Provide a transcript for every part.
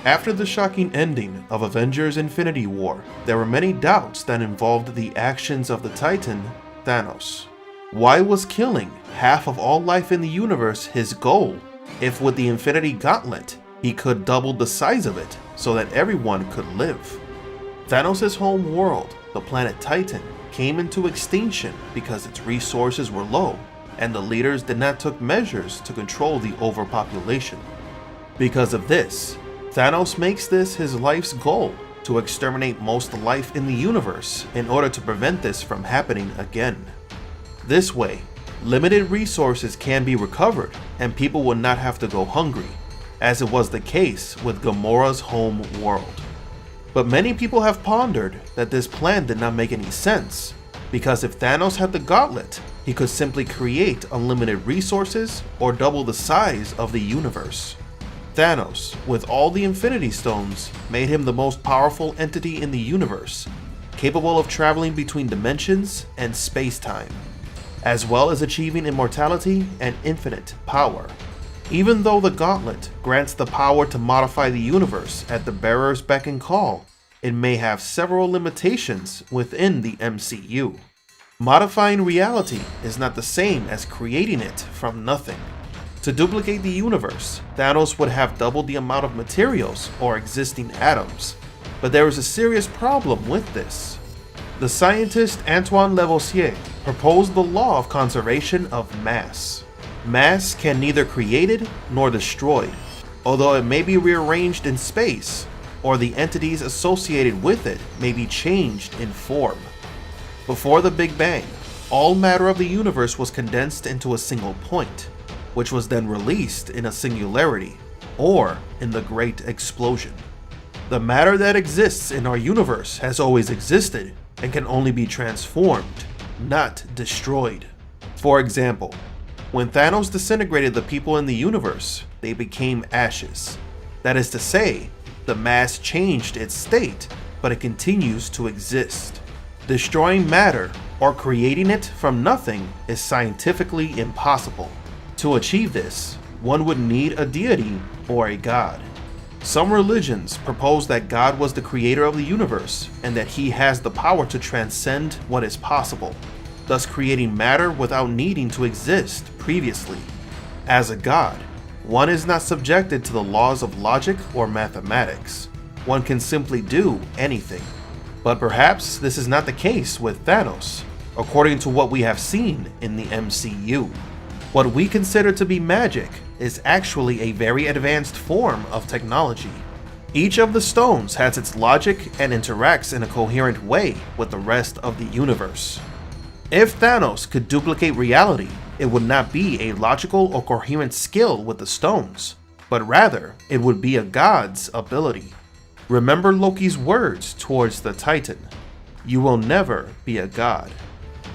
After the shocking ending of Avengers Infinity War, there were many doubts that involved the actions of the Titan, Thanos. Why was killing half of all life in the universe his goal, if with the Infinity Gauntlet, he could double the size of it so that everyone could live? Thanos' home world, the planet Titan, came into extinction because its resources were low, and the leaders did not take measures to control the overpopulation. Because of this, Thanos makes this his life's goal, to exterminate most life in the universe in order to prevent this from happening again. This way, limited resources can be recovered and people will not have to go hungry, as it was the case with Gamora's home world. But many people have pondered that this plan did not make any sense, because if Thanos had the gauntlet, he could simply create unlimited resources or double the size of the universe. Thanos, with all the Infinity Stones, made him the most powerful entity in the universe, capable of traveling between dimensions and space-time, as well as achieving immortality and infinite power. Even though the gauntlet grants the power to modify the universe at the bearer's beck and call, it may have several limitations within the MCU. Modifying reality is not the same as creating it from nothing. To duplicate the universe, Thanos would have doubled the amount of materials or existing atoms, but there is a serious problem with this. The scientist Antoine Lavoisier proposed the law of conservation of mass. Mass can neither created nor destroyed, although it may be rearranged in space, or the entities associated with it may be changed in form. Before the Big Bang, all matter of the universe was condensed into a single point, which was then released in a singularity, or in the Great Explosion. The matter that exists in our universe has always existed and can only be transformed, not destroyed. For example, when Thanos disintegrated the people in the universe, they became ashes. That is to say, the mass changed its state, but it continues to exist. Destroying matter, or creating it from nothing, is scientifically impossible. To achieve this, one would need a deity or a god. Some religions propose that God was the creator of the universe and that he has the power to transcend what is possible, thus creating matter without needing to exist previously. As a god, one is not subjected to the laws of logic or mathematics. One can simply do anything. But perhaps this is not the case with Thanos, according to what we have seen in the MCU. What we consider to be magic is actually a very advanced form of technology. Each of the stones has its logic and interacts in a coherent way with the rest of the universe. If Thanos could duplicate reality, it would not be a logical or coherent skill with the stones, but rather it would be a god's ability. Remember Loki's words towards the Titan: "You will never be a god."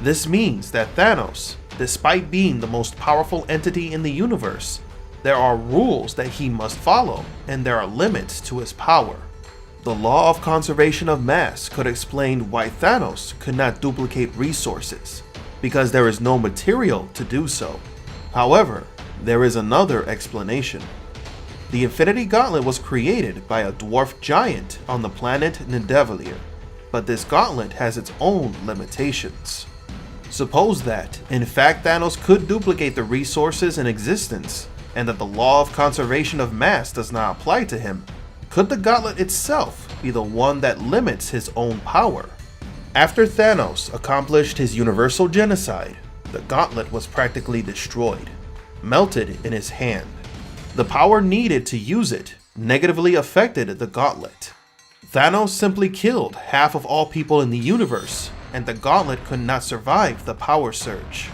This means that Thanos, despite being the most powerful entity in the universe, there are rules that he must follow, and there are limits to his power. The law of conservation of mass could explain why Thanos could not duplicate resources, because there is no material to do so. However, there is another explanation. The Infinity Gauntlet was created by a dwarf giant on the planet Nidavellir, but this gauntlet has its own limitations. Suppose that, in fact, Thanos could duplicate the resources in existence, and that the law of conservation of mass does not apply to him. Could the gauntlet itself be the one that limits his own power? After Thanos accomplished his universal genocide, the gauntlet was practically destroyed, melted in his hand. The power needed to use it negatively affected the gauntlet. Thanos simply killed half of all people in the universe, and the gauntlet could not survive the power surge.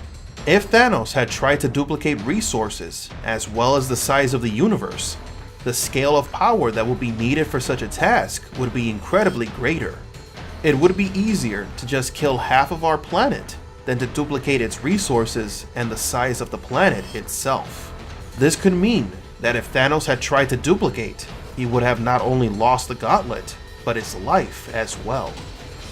If Thanos had tried to duplicate resources, as well as the size of the universe, the scale of power that would be needed for such a task would be incredibly greater. It would be easier to just kill half of our planet than to duplicate its resources and the size of the planet itself. This could mean that if Thanos had tried to duplicate, he would have not only lost the gauntlet, but his life as well.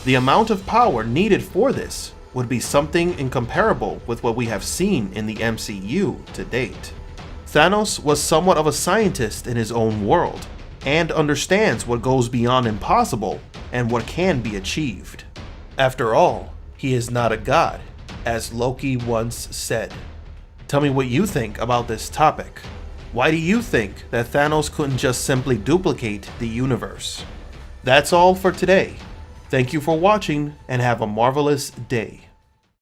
The amount of power needed for this would be something incomparable with what we have seen in the MCU to date. Thanos was somewhat of a scientist in his own world, and understands what goes beyond impossible and what can be achieved. After all, he is not a god, as Loki once said. Tell me what you think about this topic. Why do you think that Thanos couldn't just simply duplicate the universe? That's all for today. Thank you for watching and have a marvelous day.